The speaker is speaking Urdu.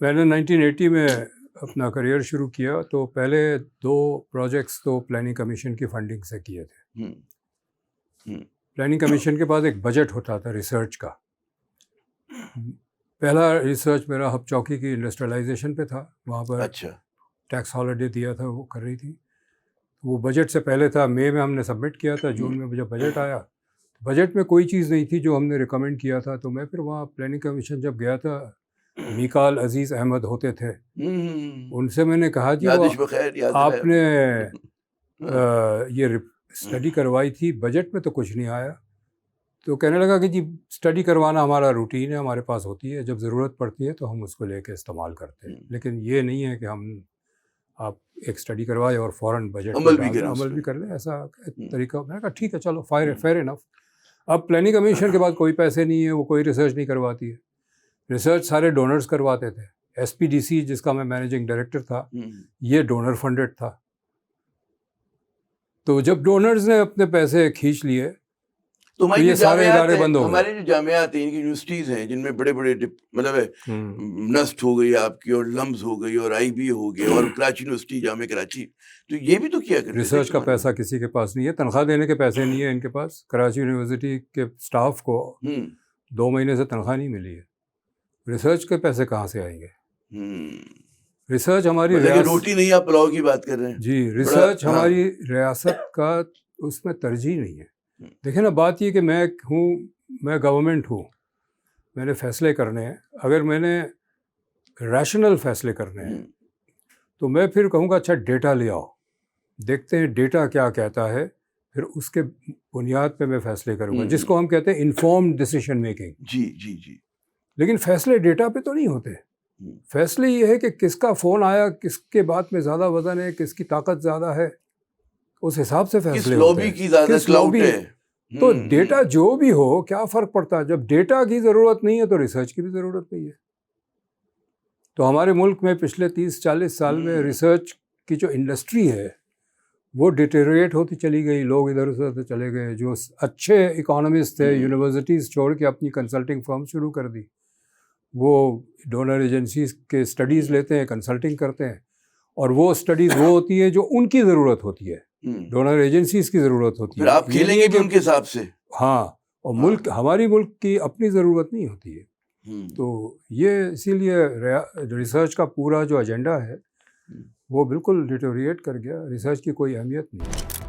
میں نے 1980 میں اپنا کریئر شروع کیا تو پہلے 2 پروجیکٹس تو پلاننگ کمیشن کی فنڈنگ سے کیے تھے. پلاننگ کمیشن کے بعد ایک بجٹ ہوتا تھا ریسرچ کا. پہلا ریسرچ میرا ہب چوکی کی انڈسٹریلائزیشن پہ تھا. وہاں پر ٹیکس ہالیڈے دیا تھا, وہ کر رہی تھی. وہ بجٹ سے پہلے تھا, مئی میں ہم نے سبمٹ کیا تھا. جون میں جب بجٹ آیا, بجٹ میں کوئی چیز نہیں تھی جو ہم نے ریکمینڈ کیا تھا. تو میں پھر وہاں پلاننگ کمیشن جب گیا تھا, میکال عزیز احمد ہوتے تھے, ان سے میں نے کہا جی آپ نے یہ اسٹڈی کروائی تھی, بجٹ میں تو کچھ نہیں آیا. تو کہنے لگا کہ جی اسٹڈی کروانا ہمارا روٹین ہے, ہمارے پاس ہوتی ہے, جب ضرورت پڑتی ہے تو ہم اس کو لے کے استعمال کرتے ہیں, لیکن یہ نہیں ہے کہ ہم آپ ایک اسٹڈی کروائے اور فوراً بجٹ عمل بھی کر لیں, ایسا طریقہ. میں نے کہا ٹھیک ہے چلو فیئر انف. اب پلاننگ کمیشن کے بعد کوئی پیسے نہیں ہے, وہ کوئی ریسرچ نہیں کرواتی ہے. ریسرچ سارے ڈونرز کرواتے تھے. ایس پی ڈی سی جس کا میں مینیجنگ ڈائریکٹر تھا, یہ ڈونر فنڈڈ تھا. تو جب ڈونرز نے اپنے پیسے کھینچ لیے تو یہ سارے ادارے بند ہو گئے. ہمارے جو جامعات ہیں, یونیورسٹیز ہیں جن میں بڑے بڑے مطلب نسٹ ہو گئی آپ کی, اور لمز ہو گئی, اور آئی بی ہو گئی, اور کراچی یونیورسٹی, جامعہ کراچی, تو یہ بھی تو کیا کرتے ہیں. ریسرچ کا پیسہ کسی کے پاس نہیں ہے, تنخواہ دینے کے پیسے نہیں ہیں ان کے پاس. کراچی یونیورسٹی کے اسٹاف کو 2 مہینے سے تنخواہ نہیں ملی ہے. ریسرچ کے پیسے کہاں سے آئیں گے؟ ریسرچ ہماری روٹی نہیں, آپ پلاؤ کی بات کر رہے ہیں. جی, ریسرچ ہماری ریاست کا اس میں ترجیح نہیں ہے. دیکھیں نا, بات یہ کہ میں گورنمنٹ ہوں, میں نے فیصلے کرنے ہیں. اگر میں نے ریشنل فیصلے کرنے ہیں تو میں پھر کہوں گا اچھا ڈیٹا لے آؤ, دیکھتے ہیں ڈیٹا کیا کہتا ہے, پھر اس کے بنیاد پہ میں فیصلے کروں گا, جس کو ہم کہتے ہیں انفارمڈ ڈیسیشن میکنگ. جی. لیکن فیصلے ڈیٹا پہ تو نہیں ہوتے. فیصلے یہ ہے کہ کس کا فون آیا, کس کے بات میں زیادہ وزن ہے, کس کی طاقت زیادہ ہے, اس حساب سے فیصلے ہوتے ہیں. کس لابی ہے. تو ڈیٹا جو بھی ہو, کیا فرق پڑتا ہے. جب ڈیٹا کی ضرورت نہیں ہے تو ریسرچ کی بھی ضرورت نہیں ہے. تو ہمارے ملک میں پچھلے 30-40 سال میں ریسرچ کی جو انڈسٹری ہے وہ ڈیٹیریٹ ہوتی چلی گئی. لوگ ادھر ادھر چلے گئے. جو اچھے اکانومسٹ تھے, یونیورسٹیز چھوڑ کے اپنی کنسلٹنگ فرم شروع کر دی. وہ ڈونر ایجنسیز کے اسٹڈیز لیتے ہیں, کنسلٹنگ کرتے ہیں, اور وہ اسٹڈیز وہ ہوتی ہے جو ان کی ضرورت ہوتی ہے, ڈونر ایجنسیز کی ضرورت ہوتی ہے. آپ کھیلیں گے بھی ان کے حساب سے. ہاں, اور ملک ہماری ملک کی اپنی ضرورت نہیں ہوتی ہے. تو یہ اسی لیے ریسرچ کا پورا جو ایجنڈا ہے وہ بالکل ڈیٹوریٹ کر گیا. ریسرچ کی کوئی اہمیت نہیں.